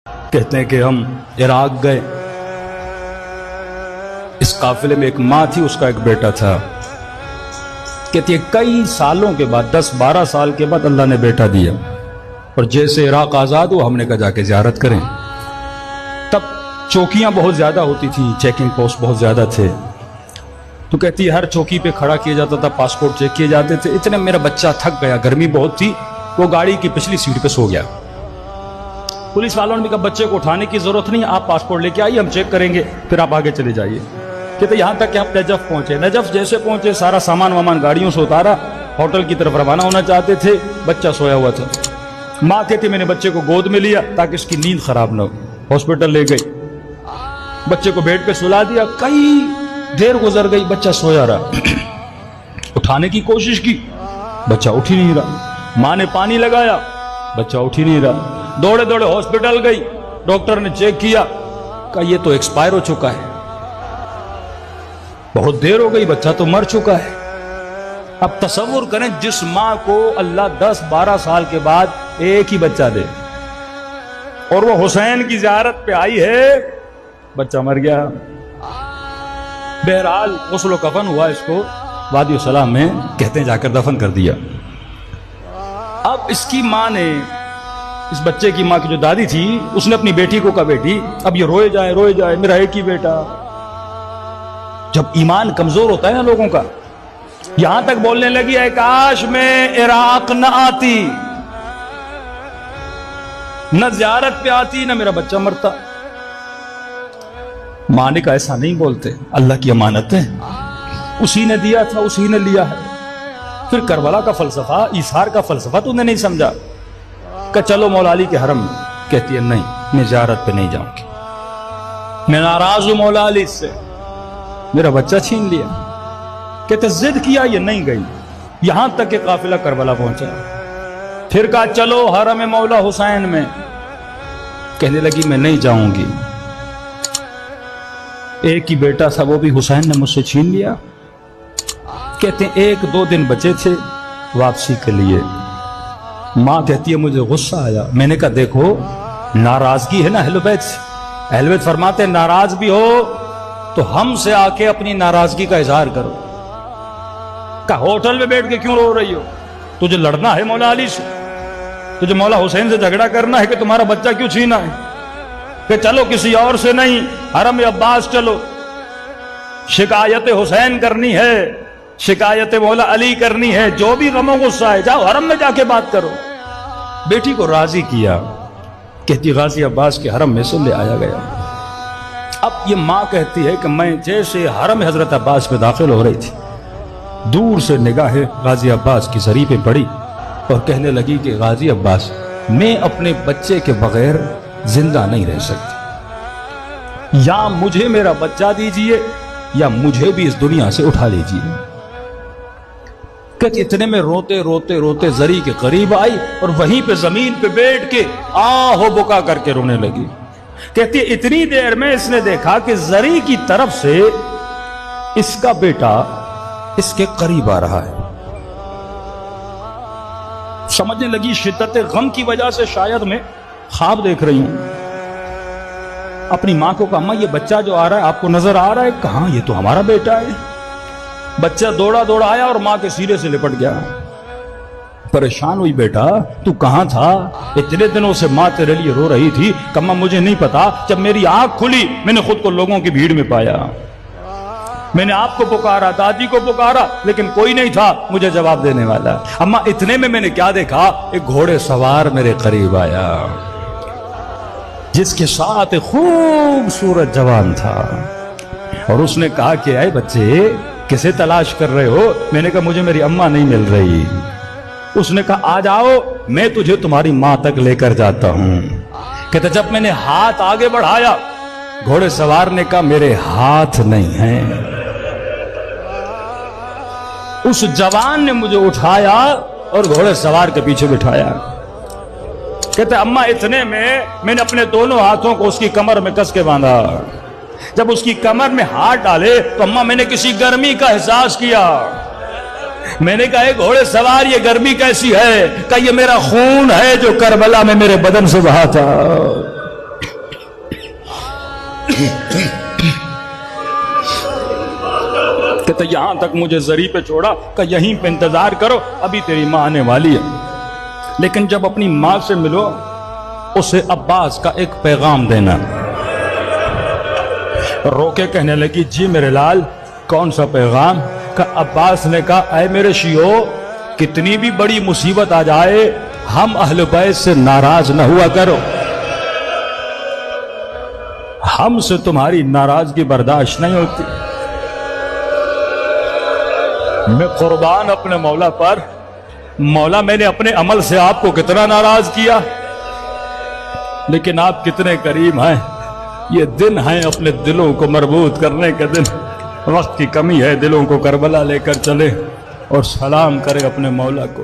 کہتے ہیں کہ ہم عراق گئے، اس قافلے میں ایک ماں تھی، اس کا ایک بیٹا تھا۔ کہتی ہے کئی سالوں کے بعد 10-12 سال کے بعد اللہ نے بیٹا دیا، اور جیسے عراق آزاد ہوا ہم نے کہا جا کے زیارت کریں۔ تب چوکیاں بہت زیادہ ہوتی تھی، چیکنگ پوسٹ بہت زیادہ تھے، تو کہتی ہے ہر چوکی پہ کھڑا کیا جاتا تھا، پاسپورٹ چیک کیے جاتے تھے۔ اتنے میرا بچہ تھک گیا، گرمی بہت تھی، وہ گاڑی کی پچھلی سیٹ پہ سو گیا۔ پولیس والوں نے کہا بچے کو اٹھانے کی ضرورت نہیں، آپ پاسپورٹ لے کے آئیے، ہم چیک کریں گے، پھر آپ آگے چلے جائیے۔ کہتے یہاں تک کہ ہم نجف پہنچے۔ نجف جیسے پہنچے سارا سامان وامان گاڑیوں سے اتارا، ہوٹل کی طرف روانہ ہونا چاہتے تھے، بچہ سویا ہوا تھا۔ ماں کہتی میں نے بچے کو گود میں لیا تاکہ اس کی نیند خراب نہ ہو، ہاسپٹل لے گئی، بچے کو بیڈ پہ سلا دیا۔ کئی دیر گزر گئی، بچہ سویا رہا۔ اٹھانے کی کوشش کی، بچہ اٹھ ہی نہیں رہا۔ ماں نے پانی لگایا، بچہ اٹھ ہی نہیں رہا۔ دوڑے دوڑے ہاسپٹل گئی، ڈاکٹر نے چیک کیا، کہا یہ تو ایکسپائر ہو چکا ہے، بہت دیر ہو گئی، بچہ تو مر چکا ہے۔ اب تصور کریں جس ماں کو اللہ 10-12 سال کے بعد ایک ہی بچہ دے، اور وہ حسین کی زیارت پہ آئی ہے، بچہ مر گیا۔ بہرحال غسل و کفن ہوا، اس کو وادی السلام میں کہتے ہیں جا کر دفن کر دیا۔ اب اس کی ماں نے، اس بچے کی ماں کی جو دادی تھی، اس نے اپنی بیٹی کو کہا بیٹی اب یہ روئے جائے میرا ایک ہی بیٹا۔ جب ایمان کمزور ہوتا ہے نا لوگوں کا، یہاں تک بولنے لگی ہے کاش میں عراق نہ آتی، نہ زیارت پہ آتی، نہ میرا بچہ مرتا۔ ماں نے کہا ایسا نہیں بولتے، اللہ کی امانت ہے، اسی نے دیا تھا اسی نے لیا ہے۔ پھر کربلا کا فلسفہ، ایثار کا فلسفہ تو نے نہیں سمجھا کہ چلو مولا علی کے حرم میں۔ کہتی ہے نہیں، میں زیارت پہ نہیں جاؤں گی، میں ناراض ہوں مولا علی سے، میرا بچہ چھین لیا۔ کہتے ضد کیا، یہ نہیں گئی، یہاں تک کہ قافلہ کربلا پہنچا۔ پھر کہا چلو حرم مولا حسین میں، کہنے لگی میں نہیں جاؤں گی، ایک ہی بیٹا تھا وہ بھی حسین نے مجھ سے چھین لیا۔ کہتے ہیں 1-2 دن بچے تھے واپسی کے لیے۔ ماں کہتی ہے مجھے غصہ آیا، میں نے کہا دیکھو ناراضگی ہے نا اہل بیت سے، اہل بیت فرماتے ہیں ناراض بھی ہو تو ہم سے آ کے اپنی ناراضگی کا اظہار کرو۔ کہا ہوٹل میں بیٹھ کے کیوں رو رہی ہو؟ تجھے لڑنا ہے مولا علی سے، تجھے مولا حسین سے جھگڑا کرنا ہے کہ تمہارا بچہ کیوں چھینا ہے؟ کہ چلو کسی اور سے نہیں، حرم عباس چلو، شکایت حسین کرنی ہے، شکایت مولا علی کرنی ہے، جو بھی غم و غصہ ہے جاؤ حرم میں جا کے بات کرو۔ بیٹی کو راضی کیا، کہتی غازی عباس کے حرم میں سے لے آیا گیا۔ اب یہ ماں کہتی ہے کہ میں جیسے حرم حضرت عباس میں داخل ہو رہی تھی، دور سے نگاہ غازی عباس کی زری پہ پڑی اور کہنے لگی کہ غازی عباس میں اپنے بچے کے بغیر زندہ نہیں رہ سکتی، یا مجھے میرا بچہ دیجئے یا مجھے بھی اس دنیا سے اٹھا لیجئے۔ کہتے اتنے میں روتے روتے روتے زری کے قریب آئی اور وہیں پہ زمین پہ بیٹھ کے آہو بکا کر کے رونے لگی۔ کہتی اتنی دیر میں اس نے دیکھا کہ زری کی طرف سے اس کا بیٹا اس کے قریب آ رہا ہے۔ سمجھنے لگی شدت غم کی وجہ سے شاید میں خواب دیکھ رہی ہوں۔ اپنی ماں کو کہا اماں یہ بچہ جو آ رہا ہے آپ کو نظر آ رہا ہے؟ کہاں، یہ تو ہمارا بیٹا ہے۔ بچہ دوڑا دوڑا آیا اور ماں کے سینے سے لپٹ گیا۔ پریشان ہوئی بیٹا تو کہاں تھا؟ اتنے دنوں سے ماں تیرے لیے رو رہی تھی۔ کہا مجھے نہیں پتا، جب میری آنکھ کھلی میں نے خود کو لوگوں کی بھیڑ میں پایا، میں نے آپ کو پکارا، دادی کو پکارا، لیکن کوئی نہیں تھا مجھے جواب دینے والا۔ اماں اتنے میں نے کیا دیکھا؟ ایک گھوڑے سوار میرے قریب آیا جس کے ساتھ ایک خوبصورت جوان تھا، اور اس نے کہا کہ اے بچے کسے تلاش کر رہے ہو؟ میں نے کہا مجھے میری اماں نہیں مل رہی۔ اس نے کہا آ جاؤ میں تجھے تمہاری ماں تک لے کر جاتا ہوں۔ کہتا جب میں نے ہاتھ آگے بڑھایا گھوڑے سوار نے کہا میرے ہاتھ نہیں ہیں۔ اس جوان نے مجھے اٹھایا اور گھوڑے سوار کے پیچھے بٹھایا۔ کہتے اماں اتنے میں نے اپنے دونوں ہاتھوں کو اس کی کمر میں کس کے باندھا۔ جب اس کی کمر میں ہاتھ ڈالے تو اماں میں نے کسی گرمی کا احساس کیا۔ میں نے کہا گھوڑے سوار یہ گرمی کیسی ہے؟ کہ یہ میرا خون ہے جو کربلا میں میرے بدن سے بہا تھا۔ کہتے یہاں تک مجھے زری پہ چھوڑا کہ یہیں پہ انتظار کرو، ابھی تیری ماں آنے والی ہے۔ لیکن جب اپنی ماں سے ملو، اسے عباس کا ایک پیغام دینا۔ رو کے کہنے لگی جی میرے لال کون سا پیغام؟ کہ عباس نے کہا اے میرے شیعو، کتنی بھی بڑی مصیبت آ جائے ہم اہل بیت سے ناراض نہ ہوا کرو، ہم سے تمہاری ناراضگی برداشت نہیں ہوتی۔ میں قربان اپنے مولا پر، مولا میں نے اپنے عمل سے آپ کو کتنا ناراض کیا، لیکن آپ کتنے کریم ہیں۔ یہ دن ہیں اپنے دلوں کو مربوط کرنے کے دن، وقت کی کمی ہے، دلوں کو کربلا لے کر چلے اور سلام کرے اپنے مولا کو۔